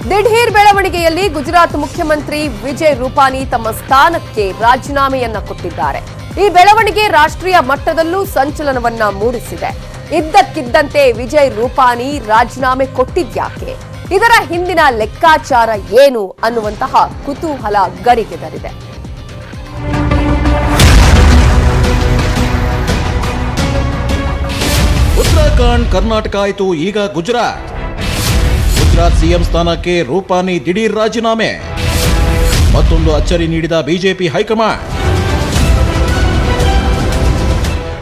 ದಿಢೀರ್ ಬೆಳವಣಿಗೆಯಲ್ಲಿ ಗುಜರಾತ್ ಮುಖ್ಯಮಂತ್ರಿ ವಿಜಯ್ ರೂಪಾನಿ ತಮ್ಮ ಸ್ಥಾನಕ್ಕೆ ರಾಜೀನಾಮೆಯನ್ನ ಕೊಟ್ಟಿದ್ದಾರೆ. ಈ ಬೆಳವಣಿಗೆ ರಾಷ್ಟ್ರೀಯ ಮಟ್ಟದಲ್ಲೂ ಸಂಚಲನವನ್ನ ಮೂಡಿಸಿದೆ. ಇದ್ದಕ್ಕಿದ್ದಂತೆ ವಿಜಯ್ ರೂಪಾನಿ ರಾಜೀನಾಮೆ ಕೊಟ್ಟಿದ್ಯಾಕೆ, ಇದರ ಹಿಂದಿನ ಲೆಕ್ಕಾಚಾರ ಏನು ಅನ್ನುವಂತಹ ಕುತೂಹಲ ಗರಿಗೆದರಿದೆ. ಉತ್ತರಾಖಂಡ್, ಕರ್ನಾಟಕ ಆಯಿತು, ಈಗ ಗುಜರಾತ್ ಸಿಎಂ ಸ್ಥಾನಕ್ಕೆ ರೂಪಾನಿ ದಿಢೀರ್ ರಾಜೀನಾಮೆ. ಮತ್ತೊಂದು ಅಚ್ಚರಿ ನೀಡಿದ ಬಿಜೆಪಿ ಹೈಕಮಾಂಡ್.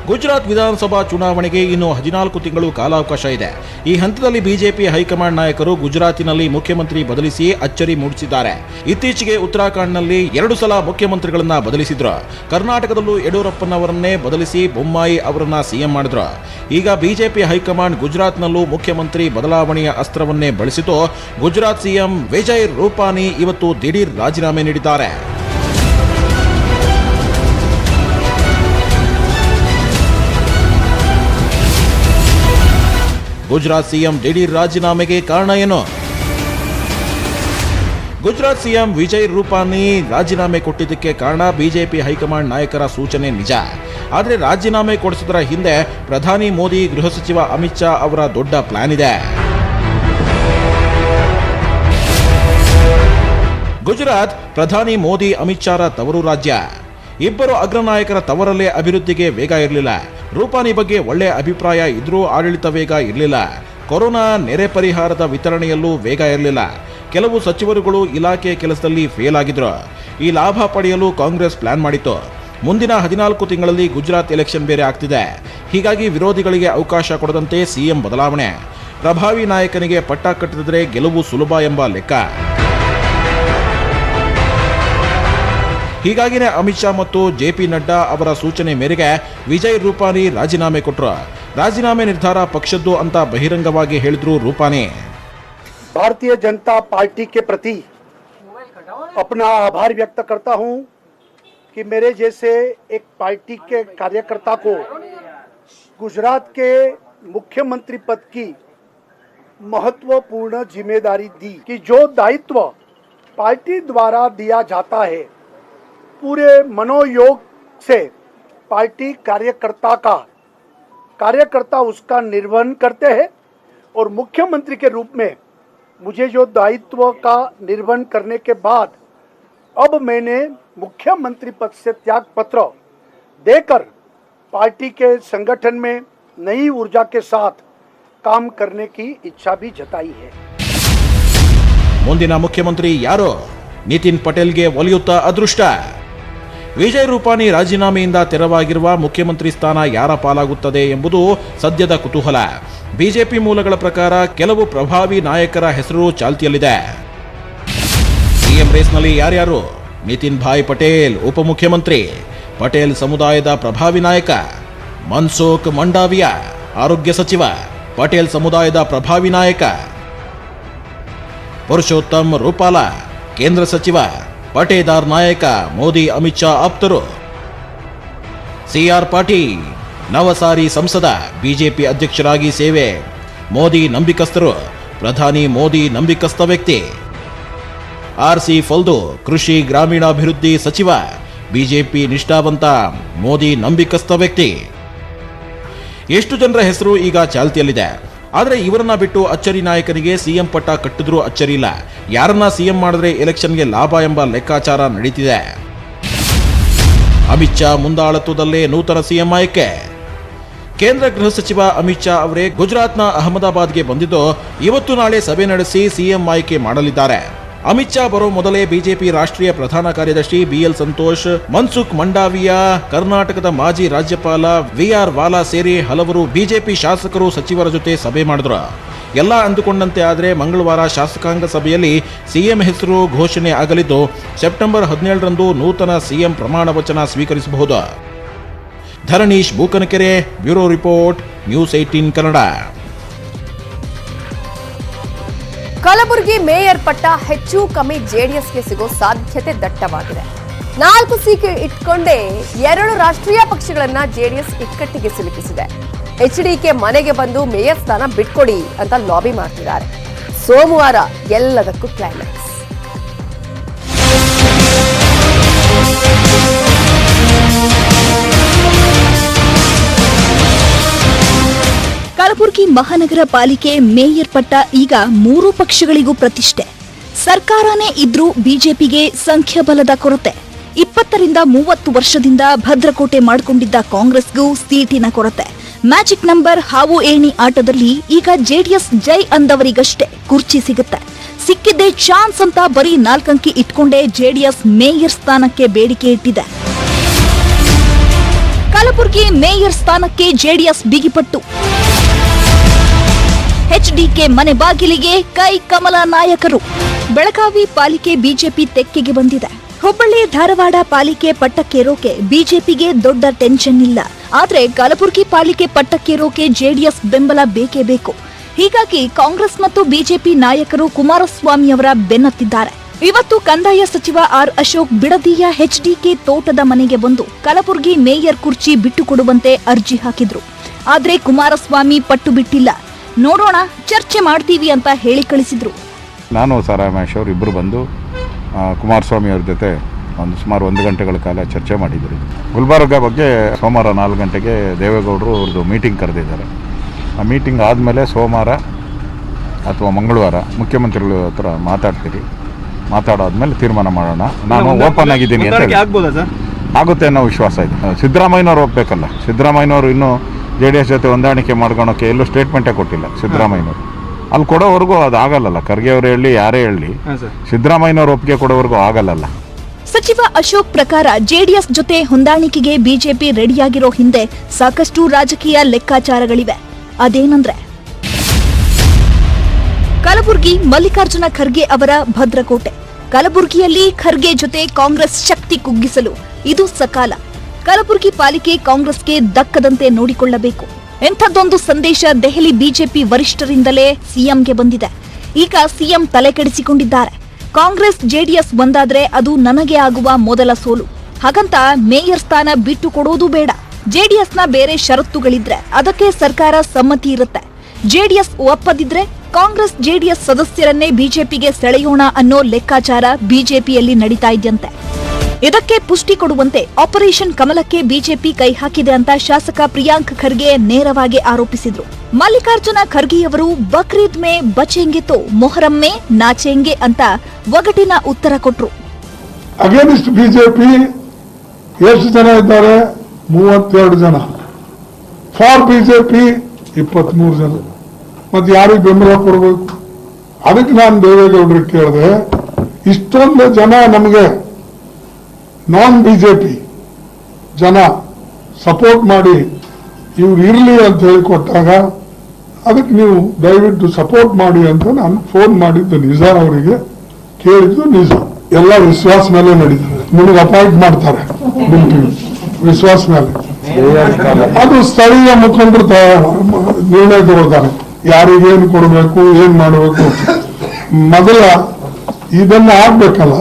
ಗುಜರಾತ್ ವಿಧಾನಸಭಾ ಚುನಾವಣೆಗೆ ಇನ್ನು 14 ತಿಂಗಳು ಕಾಲಾವಕಾಶ ಇದೆ. ಈ ಹಂತದಲ್ಲಿ ಬಿಜೆಪಿ ಹೈಕಮಾಂಡ್ ನಾಯಕರು ಗುಜರಾತಿನಲ್ಲಿ ಮುಖ್ಯಮಂತ್ರಿ ಬದಲಿಸಿ ಅಚ್ಚರಿ ಮೂಡಿಸಿದ್ದಾರೆ. ಇತ್ತೀಚೆಗೆ ಉತ್ತರಾಖಂಡ್ನಲ್ಲಿ 2 ಸಲ ಮುಖ್ಯಮಂತ್ರಿಗಳನ್ನ ಬದಲಿಸಿದ್ರು. ಕರ್ನಾಟಕದಲ್ಲೂ ಯಡಿಯೂರಪ್ಪನವರನ್ನೇ ಬದಲಿಸಿ ಬೊಮ್ಮಾಯಿ ಅವರನ್ನ ಸಿಎಂ ಮಾಡಿದ್ರು. ಈಗ ಬಿಜೆಪಿ ಹೈಕಮಾಂಡ್ ಗುಜರಾತ್ನಲ್ಲೂ ಮುಖ್ಯಮಂತ್ರಿ ಬದಲಾವಣೆಯ ಅಸ್ತ್ರವನ್ನೇ ಬಳಸಿತು. ಗುಜರಾತ್ ಸಿಎಂ ವಿಜಯ್ ರೂಪಾನಿ ಇವತ್ತು ದಿಢೀರ್ ರಾಜೀನಾಮೆ ನೀಡಿದ್ದಾರೆ. ಗುಜರಾತ್ ಸಿಎಂ ದಿಢೀರ್ ರಾಜೀನಾಮೆಗೆ ಕಾರಣ ಏನು? ಗುಜರಾತ್ ಸಿಎಂ ವಿಜಯ್ ರೂಪಾನಿ ರಾಜೀನಾಮೆ ಕೊಟ್ಟಿದ್ದಕ್ಕೆ ಕಾರಣ ಬಿಜೆಪಿ ಹೈಕಮಾಂಡ್ ನಾಯಕರ ಸೂಚನೆ ನಿಜ. ಆದರೆ ರಾಜೀನಾಮೆ ಕೊಡಿಸೋದರ ಹಿಂದೆ ಪ್ರಧಾನಿ ಮೋದಿ, ಗೃಹ ಸಚಿವ ಅಮಿತ್ ಶಾ ಅವರ ದೊಡ್ಡ ಪ್ಲಾನ್ ಇದೆ. ಗುಜರಾತ್ ಪ್ರಧಾನಿ ಮೋದಿ, ಅಮಿತ್ ಶಾರ ತವರು ರಾಜ್ಯ. ಇಬ್ಬರು ಅಗ್ರನಾಯಕರ ತವರಲ್ಲೇ ಅಭಿವೃದ್ಧಿಗೆ ವೇಗ ಇರಲಿಲ್ಲ. ರೂಪಾನಿ ಬಗ್ಗೆ ಒಳ್ಳೆಯ ಅಭಿಪ್ರಾಯ ಇದ್ರೂ ಆಡಳಿತ ವೇಗ ಇರಲಿಲ್ಲ. ಕೊರೋನಾ ನೆರೆ ಪರಿಹಾರದ ವಿತರಣೆಯಲ್ಲೂ ವೇಗ ಇರಲಿಲ್ಲ. ಕೆಲವು ಸಚಿವರುಗಳು ಇಲಾಖೆ ಕೆಲಸದಲ್ಲಿ ಫೇಲ್ ಆಗಿದ್ರು. ಈ ಲಾಭ ಪಡೆಯಲು ಕಾಂಗ್ರೆಸ್ ಪ್ಲಾನ್ ಮಾಡಿತ್ತು. ಮುಂದಿನ 14 ತಿಂಗಳಲ್ಲಿ ಗುಜರಾತ್ ಎಲೆಕ್ಷನ್ ಬೇರೆ ಆಗ್ತಿದೆ. ಹೀಗಾಗಿ ವಿರೋಧಿಗಳಿಗೆ ಅವಕಾಶ ಕೊಡದಂತೆ ಸಿಎಂ ಬದಲಾವಣೆ. ಪ್ರಭಾವಿ ನಾಯಕನಿಗೆ ಪಟ್ಟ ಕಟ್ಟಿದ್ರೆ ಗೆಲುವು ಸುಲಭ ಎಂಬ ಲೆಕ್ಕ. ಹೀಗಾಗಿನೇ ಅಮಿತ್ ಶಾ ಮತ್ತು ಜೆಪಿ ನಡ್ಡಾ ಅವರ ಸೂಚನೆ ಮೇರೆಗೆ ವಿಜಯ್ ರೂಪಾನಿ ರಾಜೀನಾಮೆ ಕೊಟ್ಟರು. ರಾಜೀನಾಮೆ ನಿರ್ಧಾರ ಪಕ್ಷದ್ದು ಅಂತ ಬಹಿರಂಗವಾಗಿ ಹೇಳಿದ್ರು ರೂಪಾನಿ. भारतीय जनता पार्टी के प्रति अपना आभार व्यक्त करता हूं कि मेरे जैसे एक पार्टी के कार्यकर्ता को गुजरात के मुख्यमंत्री पद की महत्वपूर्ण जिम्मेदारी दी कि जो दायित्व पार्टी द्वारा दिया जाता है पूरे मनोयोग से पार्टी कार्यकर्ता उसका निर्वहन करते हैं और मुख्यमंत्री के रूप में मुझे जो दायित्व का निर्वहन करने के बाद अब मैंने मुख्यमंत्री पद से त्याग पत्र देकर पार्टी के संगठन में नई ऊर्जा के साथ काम करने की इच्छा भी जताई है. ಮುಂದಿನ ಮುಖ್ಯಮಂತ್ರಿ ಯಾರು? ನಿತಿನ್ ಪಟೇಲ್ಗೆ ಒಲಿಯುತ್ತಾ ಅದೃಷ್ಟ? ವಿಜಯ್ ರೂಪಾನಿ ರಾಜೀನಾಮೆಯಿಂದ ತೆರವಾಗಿರುವ ಮುಖ್ಯಮಂತ್ರಿ ಸ್ಥಾನ ಯಾರ ಪಾಲಾಗುತ್ತದೆ ಎಂಬುದು ಸದ್ಯದ ಕುತೂಹಲ. ಬಿಜೆಪಿ ಮೂಲಗಳ ಪ್ರಕಾರ ಕೆಲವು ಪ್ರಭಾವಿ ನಾಯಕರ ಹೆಸರು ಚಾಲ್ತಿಯಲ್ಲಿದೆ. ಸಿಎಂ ರೇಸ್ನಲ್ಲಿ ಯಾರ್ಯಾರು? ನಿತಿನ್ ಭಾಯ್ ಪಟೇಲ್ ಉಪಮುಖ್ಯಮಂತ್ರಿ, ಪಟೇಲ್ ಸಮುದಾಯದ ಪ್ರಭಾವಿ ನಾಯಕ. ಮನ್ಸುಖ್ ಮಂಡಾವಿಯಾ ಆರೋಗ್ಯ ಸಚಿವ, ಪಟೇಲ್ ಸಮುದಾಯದ ಪ್ರಭಾವಿ ನಾಯಕ. ಪುರುಷೋತ್ತಮ್ ರೂಪಾಲ ಕೇಂದ್ರ ಸಚಿವ, ಪಟೇದಾರ್ ನಾಯಕ, ಮೋದಿ ಅಮಿತ್ ಶಾ ಆಪ್ತರು. ಸಿಆರ್ ಪಾಟೀಲ್ ನವಸಾರಿ ಸಂಸದ, ಬಿಜೆಪಿ ಅಧ್ಯಕ್ಷರಾಗಿ ಸೇವೆ, ಮೋದಿ ನಂಬಿಕಸ್ಥರು, ಪ್ರಧಾನಿ ಮೋದಿ ನಂಬಿಕಸ್ಥ ವ್ಯಕ್ತಿ. ಆರ್ಸಿ ಫಲ್ದು ಕೃಷಿ ಗ್ರಾಮೀಣಾಭಿವೃದ್ಧಿ ಸಚಿವ, ಬಿಜೆಪಿ ನಿಷ್ಠಾವಂತ, ಮೋದಿ ನಂಬಿಕಸ್ಥ ವ್ಯಕ್ತಿ. ಎಷ್ಟು ಜನರ ಹೆಸರು ಈಗ ಚಾಲ್ತಿಯಲ್ಲಿದೆ. ಆದರೆ ಇವರನ್ನ ಬಿಟ್ಟು ಅಚ್ಚರಿ ನಾಯಕನಿಗೆ ಸಿಎಂ ಪಟ್ಟ ಕಟ್ಟಿದ್ರೂ ಅಚ್ಚರಿ ಇಲ್ಲ. ಯಾರನ್ನ ಸಿಎಂ ಮಾಡಿದ್ರೆ ಎಲೆಕ್ಷನ್ಗೆ ಲಾಭ ಎಂಬ ಲೆಕ್ಕಾಚಾರ ನಡೀತಿದೆ. ಅಮಿತ್ ಶಾ ಮುಂದಾಳತ್ವದಲ್ಲೇ ನೂತನ ಸಿಎಂ ಆಯ್ಕೆ. ಕೇಂದ್ರ ಗೃಹ ಸಚಿವ ಅಮಿತ್ ಶಾ ಅವರೇ ಗುಜರಾತ್ನ ಅಹಮದಾಬಾದ್ಗೆ ಬಂದಿದ್ದು ಇವತ್ತು ನಾಳೆ ಸಭೆ ನಡೆಸಿ ಸಿಎಂ ಆಯ್ಕೆ ಮಾಡಲಿದ್ದಾರೆ. ಅಮಿತ್ ಶಾ ಬರೋ ಮೊದಲೇ ಬಿಜೆಪಿ ರಾಷ್ಟ್ರೀಯ ಪ್ರಧಾನ ಕಾರ್ಯದರ್ಶಿ ಬಿಎಲ್ ಸಂತೋಷ್, ಮನ್ಸುಖ್ ಮಂಡಾವಿಯಾ, ಕರ್ನಾಟಕದ ಮಾಜಿ ರಾಜ್ಯಪಾಲ ವಿಆರ್ ವಾಲಾ ಸೇರಿ ಹಲವರು ಬಿಜೆಪಿ ಶಾಸಕರು, ಸಚಿವರ ಜೊತೆ ಸಭೆ ಮಾಡಿದ್ರು. ಎಲ್ಲ ಅಂದುಕೊಂಡಂತೆ ಆದರೆ ಮಂಗಳವಾರ ಶಾಸಕಾಂಗ ಸಭೆಯಲ್ಲಿ ಸಿಎಂ ಹೆಸರು ಘೋಷಣೆ ಆಗಲಿದ್ದು ಸೆಪ್ಟೆಂಬರ್ 17ರಂದು ನೂತನ ಸಿಎಂ ಪ್ರಮಾಣ ವಚನ ಸ್ವೀಕರಿಸಬಹುದು. Dharanish Bookanakere, bureau report, news 18 Kannada. Kalaburagi mayor ಪಟ್ಟ ಹೆಚ್ಚು ಕಮ್ಮಿ ಜೆಡಿಎಸ್ಗೆ ಸಿಗೋ ಸಾಧ್ಯತೆ ದಟ್ಟವಾಗಿದೆ. 4 ಸೀಟ್ ಇಟ್ಕೊಂಡೇ 2 ರಾಷ್ಟ್ರೀಯ ಪಕ್ಷಗಳನ್ನ ಜೆಡಿಎಸ್ ಇಕ್ಕಟ್ಟಿಗೆ ಸಿಲುಕಿಸಿದೆ. ಎಚ್ಡಿಕೆ ಮನೆಗೆ ಬಂದು ಮೇಯರ್ ಸ್ಥಾನ ಬಿಟ್ಕೊಡಿ ಅಂತ ಲಾಬಿ ಮಾಡ್ತಿದ್ದಾರೆ. ಸೋಮವಾರ ಎಲ್ಲದಕ್ಕೂ ಕ್ಲೈಮ್ಯಾಕ್ಸ್. ಕಲಬುರಗಿ ಮಹಾನಗರ ಪಾಲಿಕೆ ಮೇಯರ್ ಪಟ್ಟ ಈಗ 3 ಪಕ್ಷಗಳಿಗೂ ಪ್ರತಿಷ್ಠೆ. ಸರ್ಕಾರನೇ ಇದ್ರೂ ಬಿಜೆಪಿಗೆ ಸಂಖ್ಯಾಬಲದ ಕೊರತೆ. 20ರಿಂದ 30 ವರ್ಷದಿಂದ ಭದ್ರಕೋಟೆ ಮಾಡಿಕೊಂಡಿದ್ದ ಕಾಂಗ್ರೆಸ್ಗೂ ಸೀಟಿನ ಕೊರತೆ. ಮ್ಯಾಜಿಕ್ ನಂಬರ್ ಹಾವು ಏಣಿ ಆಟದಲ್ಲಿ ಈಗ ಜೆಡಿಎಸ್ ಜೈ ಅಂದವರಿಗಷ್ಟೇ ಕುರ್ಚಿ ಸಿಗುತ್ತೆ. ಸಿಕ್ಕಿದ್ದೇ ಚಾನ್ಸ್ ಅಂತ ಬರೀ 4 ಅಂಕಿ ಇಟ್ಕೊಂಡೇ ಜೆಡಿಎಸ್ ಮೇಯರ್ ಸ್ಥಾನಕ್ಕೆ ಬೇಡಿಕೆ ಇಟ್ಟಿದೆ. ಕಲಬುರಗಿ ಮೇಯರ್ ಸ್ಥಾನಕ್ಕೆ ಜೆಡಿಎಸ್ ಬಿಗಿಪಟ್ಟು. ಎಚ್ಡಿಕೆ ಮನೆ ಬಾಗಿಲಿಗೆ ಕೈ ಕಮಲ ನಾಯಕರು. ಬೆಳಗಾವಿ ಪಾಲಿಕೆ ಬಿಜೆಪಿ ತೆಕ್ಕೆಗೆ ಬಂದಿದೆ. ಹುಬ್ಬಳ್ಳಿ ಧಾರವಾಡ ಪಾಲಿಕೆ ಪಟ್ಟಕ್ಕೇರೋಕೆ ಬಿಜೆಪಿಗೆ ದೊಡ್ಡ ಟೆನ್ಷನ್ ಇಲ್ಲ. ಆದ್ರೆ ಕಲಬುರಗಿ ಪಾಲಿಕೆ ಪಟ್ಟಕ್ಕೇರೋಕೆ ಜೆಡಿಎಸ್ ಬೆಂಬಲ ಬೇಕೇ ಬೇಕು. ಹೀಗಾಗಿ ಕಾಂಗ್ರೆಸ್ ಮತ್ತು ಬಿಜೆಪಿ ನಾಯಕರು ಕುಮಾರಸ್ವಾಮಿ ಅವರ ಬೆನ್ನತ್ತಿದ್ದಾರೆ. ಇವತ್ತು ಕಂದಾಯ ಸಚಿವ ಆರ್ ಅಶೋಕ್ ಬಿಡದಿಯ ಎಚ್ಡಿಕೆ ತೋಟದ ಮನೆಗೆ ಬಂದು ಕಲಬುರಗಿ ಮೇಯರ್ ಕುರ್ಚಿ ಬಿಟ್ಟುಕೊಡುವಂತೆ ಅರ್ಜಿ ಹಾಕಿದ್ರು. ಆದ್ರೆ ಕುಮಾರಸ್ವಾಮಿ ಪಟ್ಟು ಬಿಟ್ಟಿಲ್ಲ. ನೋಡೋಣ, ಚರ್ಚೆ ಮಾಡ್ತೀವಿ ಅಂತ ಹೇಳಿ ಕಳಿಸಿದ್ರು. ನಾನು ಸಾರಾಮೇಶ್ ಅವರು ಇಬ್ಬರು ಬಂದು ಕುಮಾರಸ್ವಾಮಿ ಅವ್ರ ಜೊತೆ ಸುಮಾರು 1 ಗಂಟೆಗಳ ಕಾಲ ಚರ್ಚೆ ಮಾಡಿದರು. ಗುಲ್ಬರ್ಗ ಬಗ್ಗೆ ಸೋಮವಾರ 4 ಗಂಟೆಗೆ ದೇವೇಗೌಡರು ಅವ್ರದ್ದು ಮೀಟಿಂಗ್ ಕರೆದಿದ್ದಾರೆ. ಆ ಮೀಟಿಂಗ್ ಆದಮೇಲೆ ಸೋಮವಾರ ಅಥವಾ ಮಂಗಳವಾರ ಮುಖ್ಯಮಂತ್ರಿಗಳ ಹತ್ರ ಮಾತಾಡಾದ್ಮೇಲೆ ತೀರ್ಮಾನ ಮಾಡೋಣ. ನಾನು ಓಪನ್ ಆಗಿದ್ದೀನಿ ಅಂತ ಹೇಳಿ. ಆಗುತ್ತೆ ಅನ್ನೋ ವಿಶ್ವಾಸ ಇದೆ. ಸಿದ್ದರಾಮಯ್ಯನವ್ರು ಹೋಗ್ಬೇಕಲ್ಲ. ಸಿದ್ದರಾಮಯ್ಯನವರು ಇನ್ನೂ JDS ಜೊತೆ ಹೊಂದಾಣಿಕೆ ಮಾಡ್ಕೊಳಕ್ಕೆ ಎಲ್ಲೂ ಸ್ಟೇಟ್ಮೆಂಟೇ ಕೊಟ್ಟಿಲ್ಲ ಸಿದ್ದರಾಮಯ್ಯನವರು. ಅಲ್ಲಿ ಕೊಡೋವರೆಗೂ ಅದು ಆಗಲ್ಲಲ್ಲ. ಖರ್ಗೆ ಅವರು ಹೇಳಿ ಯಾರೇ ಹೇಳಿ ಸಿದ್ದರಾಮಯ್ಯನವರು ಒಪ್ಪಿಗೆ ಕೊಡೋವರೆಗೂ ಆಗಲ್ಲಲ್ಲ. ಸಚಿವ ಅಶೋಕ್ ಪ್ರಕಾರ ಜೆಡಿಎಸ್ ಜೊತೆ ಹೊಂದಾಣಿಕೆಗೆ ಬಿಜೆಪಿ ರೆಡಿಯಾಗಿರೋ ಹಿಂದೆ ಸಾಕಷ್ಟು ರಾಜಕೀಯ ಲೆಕ್ಕಾಚಾರಗಳಿವೆ. ಅದೇನಂದ್ರೆ ಕಲಬುರಗಿ ಮಲ್ಲಿಕಾರ್ಜುನ ಖರ್ಗೆ ಅವರ ಭದ್ರಕೋಟೆ. ಕಲಬುರಗಿಯಲ್ಲಿ ಖರ್ಗೆ ಜೊತೆ ಕಾಂಗ್ರೆಸ್ ಶಕ್ತಿ ಕುಗ್ಗಿಸಲು ಇದು ಸಕಾಲ. ಕಲಬುರಗಿ ಪಾಲಿಕೆ ಕಾಂಗ್ರೆಸ್ಗೆ ದಕ್ಕದಂತೆ ನೋಡಿಕೊಳ್ಳಬೇಕು. ಎಂಥದ್ದೊಂದು ಸಂದೇಶ ದೆಹಲಿ ಬಿಜೆಪಿ ವರಿಷ್ಠರಿಂದಲೇ ಸಿಎಂಗೆ ಬಂದಿದೆ. ಈಗ ಸಿಎಂ ತಲೆ ಕೆಡಿಸಿಕೊಂಡಿದ್ದಾರೆ. ಕಾಂಗ್ರೆಸ್ ಜೆಡಿಎಸ್ ಒಂದಾದ್ರೆ ಅದು ನನಗೆ ಆಗುವ ಮೊದಲ ಸೋಲು. ಹಾಗಂತ ಮೇಯರ್ ಸ್ಥಾನ ಬಿಟ್ಟು ಕೊಡೋದು ಬೇಡ. ಜೆಡಿಎಸ್ನ ಬೇರೆ ಷರತ್ತುಗಳಿದ್ರೆ ಅದಕ್ಕೆ ಸರ್ಕಾರ ಸಮ್ಮತಿ ಇರುತ್ತೆ. ಜೆಡಿಎಸ್ ಒಪ್ಪದಿದ್ರೆ ಕಾಂಗ್ರೆಸ್ ಜೆಡಿಎಸ್ ಸದಸ್ಯರನ್ನೇ ಬಿಜೆಪಿಗೆ ಸೆಳೆಯೋಣ ಅನ್ನೋ ಲೆಕ್ಕಾಚಾರ ಬಿಜೆಪಿಯಲ್ಲಿ ನಡೀತಾ ಇದೆಯಂತೆ. ಇದಕ್ಕೆ ಪುಷ್ಟಿ ಕೊಡುವಂತೆ ಆಪರೇಷನ್ ಕಮಲಕ್ಕೆ ಬಿಜೆಪಿ ಕೈ ಹಾಕಿದೆ ಅಂತ ಶಾಸಕ ಪ್ರಿಯಾಂಕ್ ಖರ್ಗೆ ನೇರವಾಗಿ ಆರೋಪಿಸಿದ್ರು. ಮಲ್ಲಿಕಾರ್ಜುನ ಖರ್ಗೆಯವರು ಬಕ್ರೀದ್ ಮೇ ಬಚೇಂಗೆ ತೋ ಮೊಹರಂ ಮೇ ನಾಚೇಂಗೆ ಅಂತ ಒಗಟಿನ ಉತ್ತರ ಕೊಟ್ರು. ಅಗೇನಿಸ್ಟ್ ಬಿಜೆಪಿ ಎಷ್ಟು ಜನ ಇದ್ದಾರೆ? 32 ಜನ. ಫಾರ್ ಬಿಜೆಪಿ 23 ಜನ. ಮತ್ತೆ ಯಾರಿಗೆ ಬೆಂಬಲ ಕೊಡಬೇಕು? ಅದಕ್ಕೆ ನಾನು ದೇವೇಗೌಡರಿಗೆ ಕೇಳಿದೆ, ಇಷ್ಟೊಂದು ಜನ ನಮಗೆ ನಾನ್ ಬಿಜೆಪಿ ಜನ ಸಪೋರ್ಟ್ ಮಾಡಿ ಇವ್ರು ಇರಲಿ ಅಂತ ಹೇಳಿಕೊಟ್ಟಾಗ ಅದಕ್ಕೆ ನೀವು ದಯವಿಟ್ಟು ಸಪೋರ್ಟ್ ಮಾಡಿ ಅಂತ ನಾನು ಫೋನ್ ಮಾಡಿದ್ದು ನಿಜ, ಅವರಿಗೆ ಕೇಳಿದ್ದು ನಿಜ. ಎಲ್ಲ ವಿಶ್ವಾಸ ಮೇಲೆ ನಡೀತದೆ. ನಿಮಗೆ ಅಪಾಯಿಂಟ್ ಮಾಡ್ತಾರೆ ವಿಶ್ವಾಸ ಮೇಲೆ. ಅದು ಸ್ಥಳೀಯ ಮುಖಂಡರು ನಿರ್ಣಯ ತಗೊಳ್ತಾರೆ, ಯಾರಿಗೇನು ಕೊಡಬೇಕು, ಏನ್ ಮಾಡಬೇಕು. ಮೊದಲ ಇದನ್ನ ಆಗ್ಬೇಕಲ್ಲ.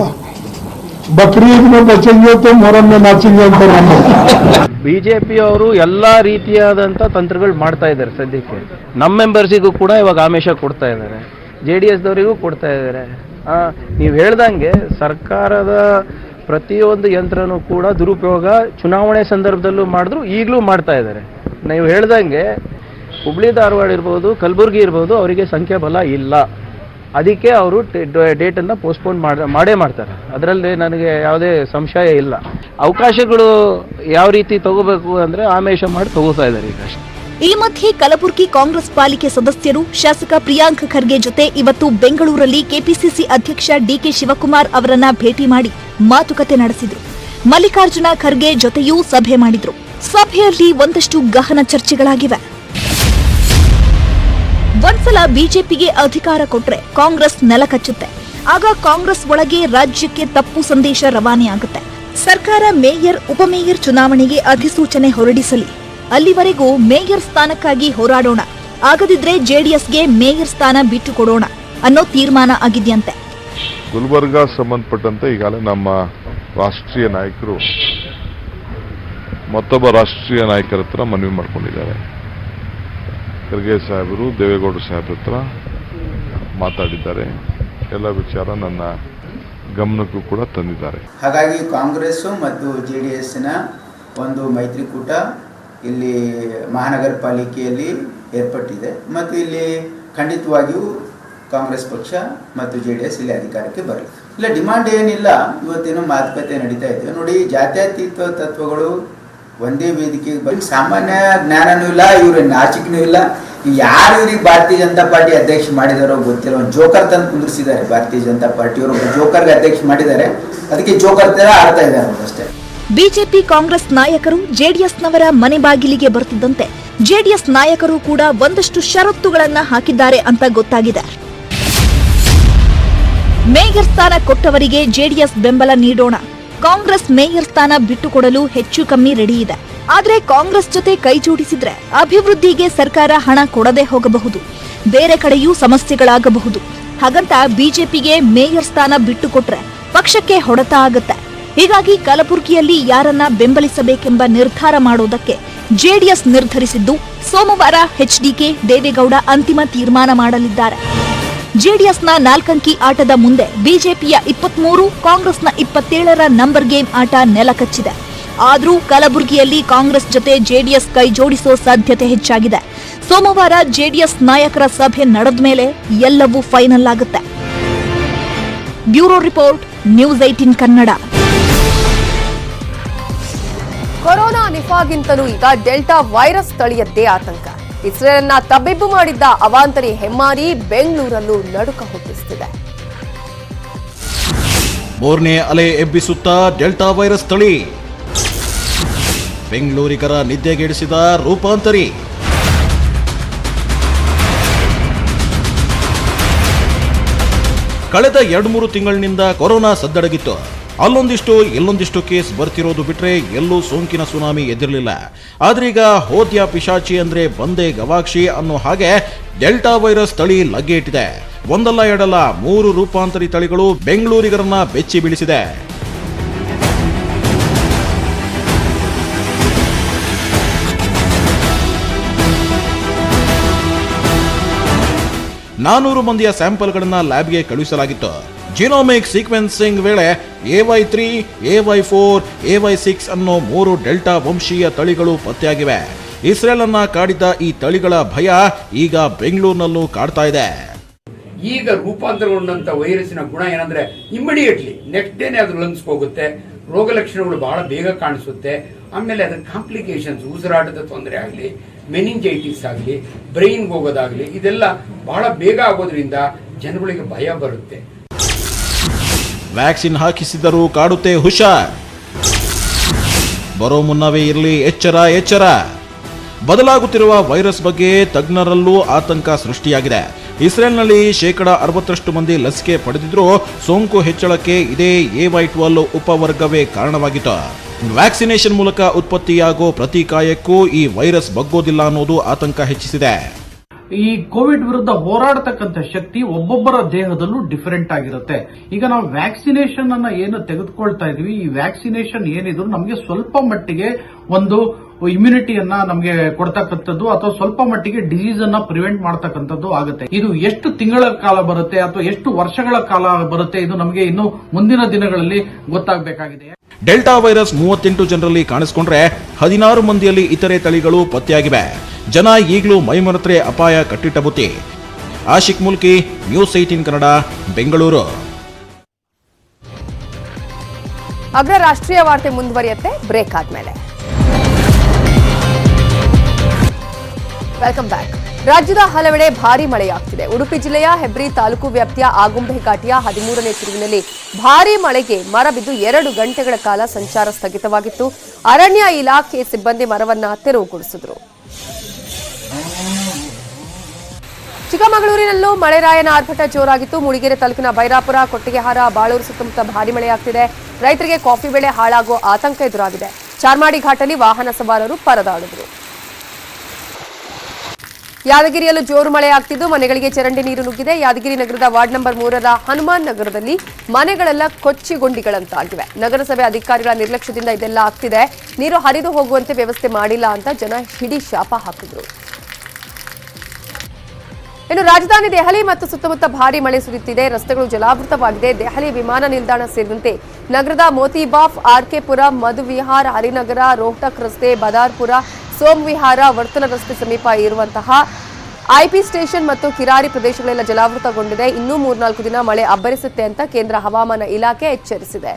ಬಕ್ರೀದ್ ಮೇ ಬಚೆಂಗೆ ತೋ ಮೊಹರಂ ಮೇ ನಾಚೆಂಗೆ ಅಂತ. ಬಿಜೆಪಿ ಅವರು ಎಲ್ಲಾ ರೀತಿಯಾದಂತ ತಂತ್ರಗಳು ಮಾಡ್ತಾ ಇದ್ದಾರೆ ಸದ್ಯಕ್ಕೆ. ನಮ್ಮ ಮೆಂಬರ್ಸಿಗೂ ಕೂಡ ಇವಾಗ ಆಮಿಷ ಕೊಡ್ತಾ ಇದ್ದಾರೆ, JDS ದವರಿಗೂ ಕೊಡ್ತಾ ಇದ್ದಾರೆ. ನೀವು ಹೇಳ್ದಂಗೆ ಸರ್ಕಾರದ ಪ್ರತಿಯೊಂದು ಯಂತ್ರನೂ ಕೂಡ ದುರುಪಯೋಗ ಚುನಾವಣೆ ಸಂದರ್ಭದಲ್ಲೂ ಮಾಡಿದ್ರು, ಈಗಲೂ ಮಾಡ್ತಾ ಇದ್ದಾರೆ. ನೀವು ಹೇಳ್ದಂಗೆ ಹುಬ್ಳಿ ಧಾರವಾಡ ಇರ್ಬೋದು, ಕಲಬುರಗಿ ಇರ್ಬೋದು, ಅವರಿಗೆ ಸಂಖ್ಯಾಬಲ ಇಲ್ಲ. ಅದಕ್ಕೆ ಅವರು ಡೇಟನ್ನು ಪೋಸ್ಟ್ಪೋನ್ ಮಾಡೇ ಮಾಡ್ತಾರೆ. ಅದರಲ್ಲಿ ನನಗೆ ಯಾವುದೇ ಸಂಶಯ ಇಲ್ಲ. ಅವಕಾಶಗಳು ಯಾವ ರೀತಿ ತಗೋಬೇಕು ಅಂದರೆ ಆಮೇಶ ಮಾಡಿ ತಗೋತಾ ಇದ್ದಾರೆ ಈಗ ಅಷ್ಟೇ. ಈ ಮಧ್ಯೆ ಕಲಬುರಗಿ ಕಾಂಗ್ರೆಸ್ ಪಾಲಿಕೆ ಸದಸ್ಯರು ಶಾಸಕ ಪ್ರಿಯಾಂಕ್ ಖರ್ಗೆ ಜೊತೆ ಇವತ್ತು ಬೆಂಗಳೂರಲ್ಲಿ ಕೆಪಿಸಿಸಿ ಅಧ್ಯಕ್ಷ ಡಿಕೆ ಶಿವಕುಮಾರ್ ಅವರನ್ನ ಭೇಟಿ ಮಾಡಿ ಮಾತುಕತೆ ನಡೆಸಿದ್ರು. ಮಲ್ಲಿಕಾರ್ಜುನ ಖರ್ಗೆ ಜೊತೆಯೂ ಸಭೆ ಮಾಡಿದ್ರು. ಸಭೆಯಲ್ಲಿ ಒಂದಷ್ಟು ಗಹನ ಚರ್ಚೆಗಳಾಗಿವೆ. ಒಂದ್ಸಲ ಬಿಜೆಪಿಗೆ ಅಧಿಕಾರ ಕೊಟ್ರೆ ಕಾಂಗ್ರೆಸ್ ನೆಲಕಚ್ಚುತ್ತೆ. ಆಗ ಕಾಂಗ್ರೆಸ್ ಒಳಗೆ ರಾಜ್ಯಕ್ಕೆ ತಪ್ಪು ಸಂದೇಶ ರವಾನೆಯಾಗುತ್ತೆ. ಸರ್ಕಾರ ಮೇಯರ್ ಉಪಮೇಯರ್ ಚುನಾವಣೆಗೆ ಅಧಿಸೂಚನೆ ಹೊರಡಿಸಲಿ, ಅಲ್ಲಿವರೆಗೂ ಮೇಯರ್ ಸ್ಥಾನಕ್ಕಾಗಿ ಹೋರಾಡೋಣ. ಆಗದಿದ್ರೆ ಜೆಡಿಎಸ್ಗೆ ಮೇಯರ್ ಸ್ಥಾನ ಬಿಟ್ಟು ಕೊಡೋಣ ಅನ್ನೋ ತೀರ್ಮಾನ ಆಗಿದೆಯಂತೆ. ಗುಲ್ಬರ್ಗ ಸಂಬಂಧಪಟ್ಟಂತೆ ಈಗಾಗಲೇ ನಮ್ಮ ರಾಷ್ಟ್ರೀಯ ನಾಯಕರು ಮತ್ತೊಬ್ಬ ರಾಷ್ಟ್ರೀಯ ನಾಯಕರ ಹತ್ರ ಮನವಿ ಮಾಡ್ಕೊಂಡಿದ್ದಾರೆ. ಖರ್ಗೆ ಸಾಹೇಬರು ದೇವೇಗೌಡ ಸಾಹೇಬ್ರ ಹತ್ರ ಮಾತಾಡಿದ್ದಾರೆ. ಎಲ್ಲ ವಿಚಾರ ನನ್ನ ಗಮನಕ್ಕೂ ಕೂಡ ತಂದಿದ್ದಾರೆ. ಹಾಗಾಗಿ ಕಾಂಗ್ರೆಸ್ಸು ಮತ್ತು JDSನ ಒಂದು ಮೈತ್ರಿಕೂಟ ಇಲ್ಲಿ ಮಹಾನಗರ ಪಾಲಿಕೆಯಲ್ಲಿ ಏರ್ಪಟ್ಟಿದೆ ಮತ್ತು ಇಲ್ಲಿ ಖಂಡಿತವಾಗಿಯೂ ಕಾಂಗ್ರೆಸ್ ಪಕ್ಷ ಮತ್ತು JDS ಇಲ್ಲಿ ಅಧಿಕಾರಕ್ಕೆ ಬರಲಿ. ಇಲ್ಲ ಡಿಮಾಂಡ್ ಏನಿಲ್ಲ, ಇವತ್ತೇನೋ ಮಾತುಕತೆ ನಡೀತಾ ಇದೆ. ನೋಡಿ, ಜಾತ್ಯತೀತ ತತ್ವಗಳು ಒಂದೇ ವೇದಿಕೆಗೆ ಬರೀ ಸಾಮಾನ್ಯ ಜ್ಞಾನನೂ ಇಲ್ಲ, ಇವ್ರ ನಾಚಿಕೆನೂ ಇಲ್ಲ. ಯಾರು ಇವ್ರಿಗೆ ಭಾರತೀಯ ಜನತಾ ಪಾರ್ಟಿ ಅಧ್ಯಕ್ಷ ಮಾಡಿದಾರೋ ಗೊತ್ತಿಲ್ಲ. ಒಂದು ಜೋಕರ್ ತಂದು ಕುಂದಿರಿಸಿದ್ದಾರೆ ಭಾರತೀಯ ಜನತಾ ಪಾರ್ಟಿಯವರು, ಜೋಕರ್ಗೆ ಅಧ್ಯಕ್ಷ ಮಾಡಿದ್ದಾರೆ. ಅದಕ್ಕೆ ಜೋಕರ್ ತರ ಆಡ್ತಾ ಇದ್ದಾರೆ ಅಷ್ಟೇ. ಬಿಜೆಪಿ ಕಾಂಗ್ರೆಸ್ ನಾಯಕರು ಜೆಡಿಎಸ್ನವರ ಮನೆ ಬಾಗಿಲಿಗೆ ಬರ್ತಿದ್ದಂತೆ ಜೆಡಿಎಸ್ ನಾಯಕರು ಕೂಡ ಒಂದಷ್ಟು ಷರತ್ತುಗಳನ್ನ ಹಾಕಿದ್ದಾರೆ ಅಂತ ಗೊತ್ತಾಗಿದೆ. ಮೇಯರ್ ಸ್ಥಾನ ಕೊಟ್ಟವರಿಗೆ ಜೆಡಿಎಸ್ ಬೆಂಬಲ ನೀಡೋಣ, ಕಾಂಗ್ರೆಸ್ ಮೇಯರ್ ಸ್ಥಾನ ಬಿಟ್ಟುಕೊಡಲು ಹೆಚ್ಚು ಕಮ್ಮಿ ರೆಡಿ ಇದೆ. ಆದ್ರೆ ಕಾಂಗ್ರೆಸ್ ಜೊತೆ ಕೈ ಜೋಡಿಸಿದ್ರೆ ಅಭಿವೃದ್ಧಿಗೆ ಸರ್ಕಾರ ಹಣ ಕೊಡದೆ ಹೋಗಬಹುದು, ಬೇರೆ ಕಡೆಯೂ ಸಮಸ್ಯೆಗಳಾಗಬಹುದು. ಹಾಗಂತ ಬಿಜೆಪಿಗೆ ಮೇಯರ್ ಸ್ಥಾನ ಬಿಟ್ಟುಕೊಟ್ರೆ ಪಕ್ಷಕ್ಕೆ ಹೊಡೆತ ಆಗುತ್ತೆ. ಹೀಗಾಗಿ ಕಲಬುರಗಿಯಲ್ಲಿ ಯಾರನ್ನ ಬೆಂಬಲಿಸಬೇಕೆಂಬ ನಿರ್ಧಾರ ಮಾಡೋದಕ್ಕೆ ಜೆಡಿಎಸ್ ನಿರ್ಧರಿಸಿದ್ದು ಸೋಮವಾರ ಎಚ್ಡಿಕೆ ದೇವೇಗೌಡ ಅಂತಿಮ ತೀರ್ಮಾನ ಮಾಡಲಿದ್ದಾರೆ. ಜೆಡಿಎಸ್ನ 4 ಅಂಕಿ ಆಟದ ಮುಂದೆ ಬಿಜೆಪಿಯ 23, ಕಾಂಗ್ರೆಸ್ನ 27ರ ನಂಬರ್ ಗೇಮ್ ಆಟ ನೆಲಕಚ್ಚಿದೆ. ಆದರೂ ಕಲಬುರಗಿಯಲ್ಲಿ ಕಾಂಗ್ರೆಸ್ ಜೊತೆ ಜೆಡಿಎಸ್ ಕೈ ಜೋಡಿಸೋ ಸಾಧ್ಯತೆ ಹೆಚ್ಚಾಗಿದೆ. ಸೋಮವಾರ ಜೆಡಿಎಸ್ ನಾಯಕರ ಸಭೆ ನಡೆದ ಮೇಲೆ ಎಲ್ಲವೂ ಫೈನಲ್ ಆಗುತ್ತೆ. Bureau report, news 18 Kannada. Corona ನಿಫಾಗಿಂತಲೂ ಈಗ ಡೆಲ್ಟಾ ವೈರಸ್ ತಳಿಯದ್ದೇ ಆತಂಕ. ಇಸ್ರೇಲ್ನ ತಬ್ಬಿಬ್ಬು ಮಾಡಿದ್ದ ಅವಾಂತರಿ ಹೆಮ್ಮಾರಿ ಬೆಂಗಳೂರಲ್ಲೂ ನಡುಕ ಹುಟ್ಟಿಸುತ್ತಿದೆ. ಮೂರನೇ ಅಲೆ ಎಬ್ಬಿಸುತ್ತಾ ಡೆಲ್ಟಾ ವೈರಸ್ ತಳಿ, ಬೆಂಗಳೂರಿಗರ ನಿದ್ದೆಗೆಡಿಸಿದ ರೂಪಾಂತರಿ. ಕಳೆದ 2-3 ತಿಂಗಳಿನಿಂದ ಕೊರೋನಾ ಸದ್ದಡಗಿತ್ತು. ಅಲ್ಲೊಂದಿಷ್ಟು ಇಲ್ಲೊಂದಿಷ್ಟು ಕೇಸ್ ಬರ್ತಿರೋದು ಬಿಟ್ರೆ ಎಲ್ಲೂ ಸೋಂಕಿನ ಸುನಾಮಿ ಎದಿರಲಿಲ್ಲ. ಆದ್ರೀಗ ಹೋದ್ಯ ಪಿಶಾಚಿ ಅಂದ್ರೆ ಬಂದೆ ಗವಾಕ್ಷಿ ಅನ್ನೋ ಹಾಗೆ ಡೆಲ್ಟಾ ವೈರಸ್ ತಳಿ ಲಗ್ಗೆ ಇಟ್ಟಿದೆ. ಒಂದಲ್ಲ ಎರಡಲ್ಲ 3 ರೂಪಾಂತರಿ ತಳಿಗಳು ಬೆಂಗಳೂರಿಗರನ್ನ ಬೆಚ್ಚಿ ಬೀಳಿಸಿದೆ. ನಾನೂರು ಮಂದಿಯ ಸ್ಯಾಂಪಲ್ಗಳನ್ನ ಲ್ಯಾಬ್ಗೆ ಕಳುಹಿಸಲಾಗಿತ್ತು. ಜಿನೋಮಿಕ್ ಸೀಕ್ವೆನ್ಸಿಂಗ್ ವೇಳೆ AY3, AY4, AY6 ಅನ್ನೋ 3 ಡೆಲ್ಟಾ ವಂಶೀಯ ತಳಿಗಳು ಪತ್ತೆಯಾಗಿವೆ. ಇಸ್ರೇಲ್ ಅನ್ನ ಕಾಡಿದ್ದ ಈ ತಳಿಗಳ ಭಯ ಈಗ ಬೆಂಗಳೂರಿನಲ್ಲೂ ಕಾಡ್ತಾ ಇದೆ. ಈಗ ರೂಪಾಂತರಗೊಂಡಂತ ವೈರಸ್ಸಿನ ಗುಣ ಏನಂದ್ರೆ ಇಮಿಡಿಯೇಟ್ಲಿ ನೆಕ್ಸ್ಟ್ ಡೇನೆ ಅದು ಲಂಗ್ಸ್ ಹೋಗುತ್ತೆ, ರೋಗ ಲಕ್ಷಣಗಳು ಬಹಳ ಬೇಗ ಕಾಣಿಸುತ್ತೆ. ಆಮೇಲೆ ಅದರ ಕಾಂಪ್ಲಿಕೇಶನ್ಸ್, ಉಸಿರಾಟದ ತೊಂದರೆ ಆಗಲಿ, ಮೆನಿಂಜೈಟಿಸ್ ಆಗಲಿ, ಬ್ರೈನ್ಗೆ ಹೋಗೋದಾಗಲಿ, ಇದೆಲ್ಲ ಬಹಳ ಬೇಗ ಆಗೋದ್ರಿಂದ ಜನಗಳಿಗೆ ಭಯ ಬರುತ್ತೆ. ವ್ಯಾಕ್ಸಿನ್ ಹಾಕಿಸಿದರೂ ಕಾಡುತ್ತೆ ಹುಷಾರ್, ಬರೋ ಮುನ್ನವೇ ಇರಲಿ ಎಚ್ಚರ ಎಚ್ಚರ. ಬದಲಾಗುತ್ತಿರುವ ವೈರಸ್ ಬಗ್ಗೆ ತಜ್ಞರಲ್ಲೂ ಆತಂಕ ಸೃಷ್ಟಿಯಾಗಿದೆ. ಇಸ್ರೇಲ್ನಲ್ಲಿ 60% ಮಂದಿ ಲಸಿಕೆ ಪಡೆದಿದ್ರೂ ಸೋಂಕು ಹೆಚ್ಚಳಕ್ಕೆ ಇದೇ AY12 ಉಪವರ್ಗವೇ ಕಾರಣವಾಗಿತ್ತು. ವ್ಯಾಕ್ಸಿನೇಷನ್ ಮೂಲಕ ಉತ್ಪತ್ತಿಯಾಗೋ ಪ್ರತಿಕಾಯಕ್ಕೂ ಈ ವೈರಸ್ ಬಗ್ಗೋದಿಲ್ಲ ಅನ್ನೋದು ಆತಂಕ ಹೆಚ್ಚಿಸಿದೆ. ಈ ಕೋವಿಡ್ ವಿರುದ್ಧ ಹೋರಾಡತಕ್ಕಂಥ ಶಕ್ತಿ ಒಬ್ಬೊಬ್ಬರ ದೇಹದಲ್ಲೂ ಡಿಫರೆಂಟ್ ಆಗಿರುತ್ತೆ. ಈಗ ನಾವು ವ್ಯಾಕ್ಸಿನೇಷನ್ ಅನ್ನ ಏನು ತೆಗೆದುಕೊಳ್ತಾ ಇದೀವಿ, ಈ ವ್ಯಾಕ್ಸಿನೇಷನ್ ಏನಿದ್ರು ನಮಗೆ ಸ್ವಲ್ಪ ಮಟ್ಟಿಗೆ ಒಂದು ಇಮ್ಯುನಿಟಿಯನ್ನ ನಮಗೆ ಕೊಡ್ತಕ್ಕಂಥದ್ದು ಅಥವಾ ಸ್ವಲ್ಪ ಮಟ್ಟಿಗೆ ಡಿಸೀಸ್ ಅನ್ನ ಪ್ರಿವೆಂಟ್ ಮಾಡತಕ್ಕಂಥದ್ದು ಆಗುತ್ತೆ. ಇದು ಎಷ್ಟು ತಿಂಗಳ ಕಾಲ ಬರುತ್ತೆ ಅಥವಾ ಎಷ್ಟು ವರ್ಷಗಳ ಕಾಲ ಬರುತ್ತೆ, ಇದು ನಮಗೆ ಇನ್ನು ಮುಂದಿನ ದಿನಗಳಲ್ಲಿ ಗೊತ್ತಾಗಬೇಕಾಗಿದೆ. ಡೆಲ್ಟಾ ವೈರಸ್ 38 ಜನರಲ್ಲಿ ಕಾಣಿಸಿಕೊಂಡ್ರೆ 16 ಮಂದಿಯಲ್ಲಿ ಇತರೆ ತಳಿಗಳು ಪತ್ತೆಯಾಗಿವೆ. ಜನ ಈಗಲೂ ಮೈಮರೆತರೆ ಅಪಾಯ ಕಟ್ಟಿಟ್ಟ ಬುತ್ತಿ. ಆಶಿಕ್ ಮುಲ್ಕಿ, ನ್ಯೂಸ್ 18 ಕನ್ನಡ, ಬೆಂಗಳೂರು. ಅಗ್ರ ರಾಷ್ಟ್ರೀಯ ವಾರ್ತೆ ಮುಂದುವರಿಯುತ್ತೆ ಬ್ರೇಕ್ ಆದ್ಮೇಲೆ. Welcome back. ರಾಜ್ಯದ ಹಲವೆಡೆ ಭಾರೀ ಮಳೆಯಾಗ್ತಿದೆ. ಉಡುಪಿ ಜಿಲ್ಲೆಯ ಹೆಬ್ರಿ ತಾಲೂಕು ವ್ಯಾಪ್ತಿಯ ಆಗುಂಬೆ ಘಾಟಿಯ 13ನೇ ತಿರುವಿನಲ್ಲಿ ಭಾರೀ ಮಳೆಗೆ ಮರ ಬಿದ್ದು 2 ಗಂಟೆಗಳ ಕಾಲ ಸಂಚಾರ ಸ್ಥಗಿತವಾಗಿತ್ತು. ಅರಣ್ಯ ಇಲಾಖೆ ಸಿಬ್ಬಂದಿ ಮರವನ್ನ ತೆರವುಗೊಳಿಸಿದ್ರು. ಚಿಕ್ಕಮಗಳೂರಿನಲ್ಲೂ ಮಳೆರಾಯನ ಆರ್ಭಟ ಜೋರಾಗಿತ್ತು. ಮೂಡಿಗೆರೆ ತಾಲೂಕಿನ ಬೈರಾಪುರ, ಕೊಟ್ಟಿಗೆಹಾರ, ಬಾಳೂರು ಸುತ್ತಮುತ್ತ ಭಾರೀ ಮಳೆಯಾಗ್ತಿದೆ. ರೈತರಿಗೆ ಕಾಫಿ ಬೆಳೆ ಹಾಳಾಗುವ ಆತಂಕ ಎದುರಾಗಿದೆ. ಚಾರ್ಮಾಡಿ ಘಾಟಲ್ಲಿ ವಾಹನ ಸವಾರರು ಪರದಾಡಿದರು. ಯಾದಗಿರಿಯಲ್ಲೂ ಜೋರು ಮಳೆಯಾಗ್ತಿದ್ದು ಮನೆಗಳಿಗೆ ಚರಂಡಿ ನೀರು ನುಗ್ಗಿದೆ. ಯಾದಗಿರಿ ನಗರದ ವಾರ್ಡ್ ನಂಬರ್ 3ರ ಹನುಮಾನ್ ನಗರದಲ್ಲಿ ಮನೆಗಳೆಲ್ಲ ಕೊಚ್ಚಿಗೊಂಡಿಗಳಂತಾಗಿವೆ. ನಗರಸಭೆ ಅಧಿಕಾರಿಗಳ ನಿರ್ಲಕ್ಷ್ಯದಿಂದ ಇದೆಲ್ಲ ಆಗ್ತಿದೆ. ನೀರು ಹರಿದು ಹೋಗುವಂತೆ ವ್ಯವಸ್ಥೆ ಮಾಡಿಲ್ಲ ಅಂತ ಜನ ಹಿಡಿ ಶಾಪ ಹಾಕಿದ್ರು. ಇನ್ನು ರಾಜಧಾನಿ ದೆಹಲಿ ಮತ್ತು ಸುತ್ತಮುತ್ತ ಭಾರೀ ಮಳೆ ಸುರಿಯುತ್ತಿದೆ. ರಸ್ತೆಗಳು ಜಲಾವೃತವಾಗಿದೆ. ದೆಹಲಿ ವಿಮಾನ ನಿಲ್ದಾಣ ಸೇರಿದಂತೆ ನಗರದ ಮೋತಿಬಾಫ್, ಆರ್ಕೆಪುರ, ಮಧುವಿಹಾರ್, ಹರಿನಗರ, ರೋಹ್ಟಕ್ ರಸ್ತೆ, ಬದಾರ್ಪುರ, ಸೋಮವಿಹಾರ, ವರ್ತಲ ರಸ್ತೆ ಸಮೀಪ ಇರುವಂತಹ ಐಪಿ ಸ್ಟೇಷನ್ ಮತ್ತು ಕಿರಾರಿ ಪ್ರದೇಶಗಳೆಲ್ಲ ಜಲಾವೃತಗೊಂಡಿದೆ. ಇನ್ನೂ 3-4 ದಿನ ಮಳೆ ಅಬ್ಬರಿಸುತ್ತೆ ಅಂತ ಕೇಂದ್ರ ಹವಾಮಾನ ಇಲಾಖೆ ಎಚ್ಚರಿಸಿದೆ.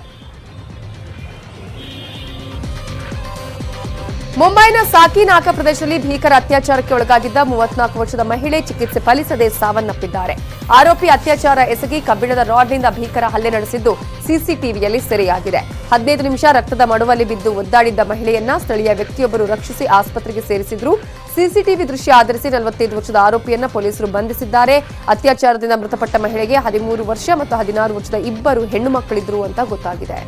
ಮುಂಬೈನ ಸಾಕಿನಾಕ ಪ್ರದೇಶದಲ್ಲಿ ಭೀಕರ ಅತ್ಯಾಚಾರಕ್ಕೆ ಒಳಗಾಗಿದ್ದ 34 ವರ್ಷದ ಮಹಿಳೆ ಚಿಕಿತ್ಸೆ ಫಲಿಸದೆ ಸಾವನ್ನಪ್ಪಿದ್ದಾರೆ. ಆರೋಪಿ ಅತ್ಯಾಚಾರ ಎಸಗಿ ಕಬ್ಬಿಣದ ರಾಡ್ನಿಂದ ಭೀಕರ ಹಲ್ಲೆ ನಡೆಸಿದ್ದು ಸಿಸಿಟಿವಿಯಲ್ಲಿ ಸೆರೆಯಾಗಿದೆ. 15 ನಿಮಿಷ ರಕ್ತದ ಮಡುವಲ್ಲಿ ಬಿದ್ದು ಒದ್ದಾಡಿದ್ದ ಮಹಿಳೆಯನ್ನ ಸ್ಥಳೀಯ ವ್ಯಕ್ತಿಯೊಬ್ಬರು ರಕ್ಷಿಸಿ ಆಸ್ಪತ್ರೆಗೆ ಸೇರಿಸಿದ್ರು. ಸಿಸಿಟಿವಿ ದೃಶ್ಯ ಆಧರಿಸಿ 45 ವರ್ಷದ ಆರೋಪಿಯನ್ನ ಪೊಲೀಸರು ಬಂಧಿಸಿದ್ದಾರೆ. ಅತ್ಯಾಚಾರದಿಂದ ಮೃತಪಟ್ಟ ಮಹಿಳೆಗೆ 13 ವರ್ಷ ಮತ್ತು 16 ವರ್ಷದ ಇಬ್ಬರು ಹೆಣ್ಣು ಮಕ್ಕಳಿದ್ರು ಅಂತ ಗೊತ್ತಾಗಿದೆ.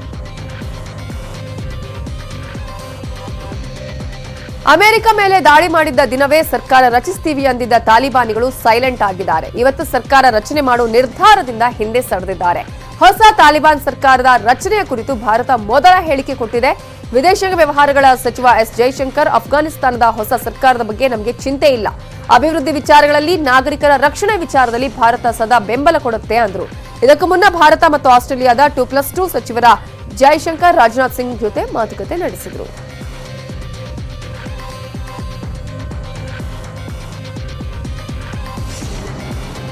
ಅಮೆರಿಕ ಮೇಲೆ ದಾಳಿ ಮಾಡಿದ್ದ ದಿನವೇ ಸರ್ಕಾರ ರಚಿಸ್ತೀವಿ ಅಂದಿದ್ದ ತಾಲಿಬಾನಿಗಳು ಸೈಲೆಂಟ್ ಆಗಿದ್ದಾರೆ. ಇವತ್ತು ಸರ್ಕಾರ ರಚನೆ ಮಾಡುವ ನಿರ್ಧಾರದಿಂದ ಹಿಂದೆ ಸರಿದಿದ್ದಾರೆ. ಹೊಸ ತಾಲಿಬಾನ್ ಸರ್ಕಾರದ ರಚನೆಯ ಕುರಿತು ಭಾರತ ಮೊದಲ ಹೇಳಿಕೆ ಕೊಟ್ಟಿದೆ. ವಿದೇಶಾಂಗ ವ್ಯವಹಾರಗಳ ಸಚಿವ ಎಸ್ ಜೈಶಂಕರ್, ಅಫ್ಘಾನಿಸ್ತಾನದ ಹೊಸ ಸರ್ಕಾರದ ಬಗ್ಗೆ ನಮಗೆ ಚಿಂತೆ ಇಲ್ಲ. ಅಭಿವೃದ್ಧಿ ವಿಚಾರಗಳಲ್ಲಿ, ನಾಗರಿಕರ ರಕ್ಷಣೆ ವಿಚಾರದಲ್ಲಿ ಭಾರತ ಸದಾ ಬೆಂಬಲ ಕೊಡುತ್ತೆ ಅಂದ್ರು. ಇದಕ್ಕೂ ಮುನ್ನ ಭಾರತ ಮತ್ತು ಆಸ್ಟ್ರೇಲಿಯಾದ 2+2 ಸಚಿವರ ಜೈಶಂಕರ್ ರಾಜನಾಥ್ ಸಿಂಗ್ ಜೊತೆ ಮಾತುಕತೆ ನಡೆಸಿದರು.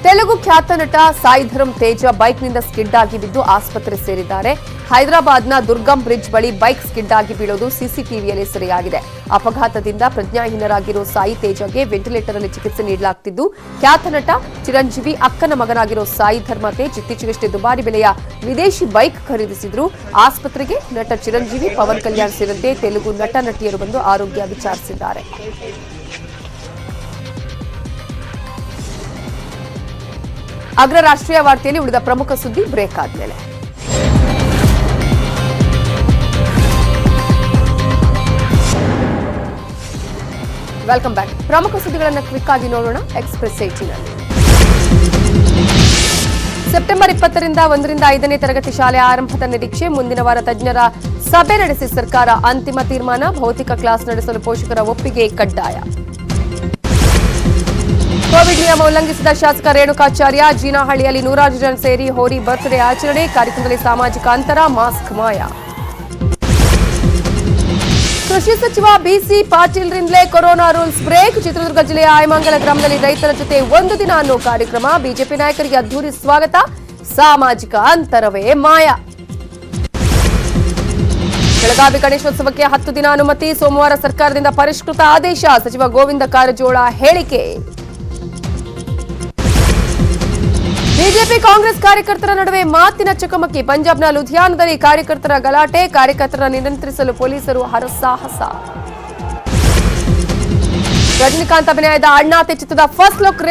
ತೆಲುಗು ಖ್ಯಾತ ನಟ ಸಾಯಿ ಧರಮ್ ತೇಜ ಬೈಕ್ನಿಂದ ಸ್ಕಿಡ್ ಆಗಿ ಬಿದ್ದು ಆಸ್ಪತ್ರೆ ಸೇರಿದ್ದಾರೆ. ಹೈದರಾಬಾದ್ನ ದುರ್ಗಂ ಬ್ರಿಡ್ಜ್ ಬಳಿ ಬೈಕ್ ಸ್ಕಿಡ್ ಆಗಿ ಬೀಳೋದು ಸಿಸಿಟಿವಿಯಲ್ಲಿ ಸೆರೆಯಾಗಿದೆ. ಅಪಘಾತದಿಂದ ಪ್ರಜ್ಞಾಹೀನರಾಗಿರೋ ಸಾಯಿ ತೇಜಗೆ ವೆಂಟಿಲೇಟರ್ ಅಲ್ಲಿ ಚಿಕಿತ್ಸೆ ನೀಡಲಾಗುತ್ತಿದ್ದು, ಖ್ಯಾತ ನಟ ಚಿರಂಜೀವಿ ಅಕ್ಕನ ಮಗನಾಗಿರೋ ಸಾಯಿ ಧರ್ಮ ತೇಜ್ ಇತ್ತೀಚೆಗಷ್ಟೇ ದುಬಾರಿ ಬೆಲೆಯ ವಿದೇಶಿ ಬೈಕ್ ಖರೀದಿಸಿದ್ರು. ಆಸ್ಪತ್ರೆಗೆ ನಟ ಚಿರಂಜೀವಿ, ಪವನ್ ಕಲ್ಯಾಣ್ ಸೇರಿದಂತೆ ತೆಲುಗು ನಟ ನಟಿಯರು ಬಂದು ಆರೋಗ್ಯ ವಿಚಾರಿಸಿದ್ದಾರೆ. ಅಗ್ರ ರಾಷ್ಟ್ರೀಯ ವಾರ್ತೆಯಲ್ಲಿ ಉಳಿದ ಪ್ರಮುಖ ಸುದ್ದಿ ಬ್ರೇಕ್ ಆದ್ಮೇಲೆ. Welcome back. ಪ್ರಮುಖ ಸುದ್ದಿಗಳನ್ನು ಕ್ವಿಕ್ ಆಗಿ ನೋಡೋಣ. ಎಕ್ಸ್‌ಪ್ರೆಸ್ 18ನಲ್ಲಿ ಸೆಪ್ಟೆಂಬರ್ 20ರಿಂದ 1ರಿಂದ 5ನೇ ತರಗತಿ ಶಾಲೆ ಆರಂಭದ ನಿರೀಕ್ಷೆ. ಮುಂದಿನ ವಾರ ತಜ್ಞರ ಸಭೆ ನಡೆಸಿ ಸರ್ಕಾರ ಅಂತಿಮ ತೀರ್ಮಾನ. ಭೌತಿಕ ಕ್ಲಾಸ್ ನಡೆಸಲು ಪೋಷಕರ ಒಪ್ಪಿಗೆ ಕಡ್ಡಾಯ. ಕೋವಿಡ್ ನಿಯಮ ಉಲ್ಲಂಘಿಸಿದ ಶಾಸಕ ರೇಣುಕಾಚಾರ್ಯ. ಜೀನಹಳ್ಳಿಯಲ್ಲಿ 100 ಜನ ಸೇರಿ ಹೋರಿ ಬರ್ತ್ಡೇ ಆಚರಣೆ. ಕಾರ್ಯಕ್ರಮದಲ್ಲಿ ಸಾಮಾಜಿಕ ಅಂತರ, ಮಾಸ್ಕ್ ಮಾಯ. ಕೃಷಿ ಸಚಿವ ಬಿಸಿ ಪಾಟೀಲ್ರಿಂದಲೇ ಕೊರೋನಾ ರೂಲ್ಸ್ ಬ್ರೇಕ್. ಚಿತ್ರದುರ್ಗ ಜಿಲ್ಲೆಯ ಆಯಮಂಗಲ ಗ್ರಾಮದಲ್ಲಿ ರೈತರ ಜೊತೆ 1 ದಿನ ಅನ್ನೋ ಕಾರ್ಯಕ್ರಮ. ಬಿಜೆಪಿ ನಾಯಕರಿಗೆ ಅದ್ದೂರಿ ಸ್ವಾಗತ. ಸಾಮಾಜಿಕ ಅಂತರವೇ ಮಾಯ. ಬೆಳಗಾವಿ ಗಣೇಶೋತ್ಸವಕ್ಕೆ 10 ದಿನ ಅನುಮತಿ. ಸೋಮವಾರ ಸರ್ಕಾರದಿಂದ ಪರಿಷ್ಕೃತ ಆದೇಶ. ಸಚಿವ ಗೋವಿಂದ ಕಾರಜೋಳ ಹೇಳಿಕೆ. ಬಿಜೆಪಿ ಕಾಂಗ್ರೆಸ್ ಕಾರ್ಯಕರ್ತರ ನಡುವೆ ಮಾತಿನ ಚಕಮಕಿ. ಪಂಜಾಬ್ನ ಲುಧಿಯಾನದಲ್ಲಿ ಕಾರ್ಯಕರ್ತರ ಗಲಾಟೆ. ಕಾರ್ಯಕರ್ತರನ್ನು ನಿಯಂತ್ರಿಸಲು ಪೊಲೀಸರು ಹರಸಾಹಸ. ರಜನಿಕಾಂತ್ ಅಭಿನಯದ ಅಣ್ಣಾತೆ ಚಿತ್ರದ ಫಸ್ಟ್ ಲುಕ್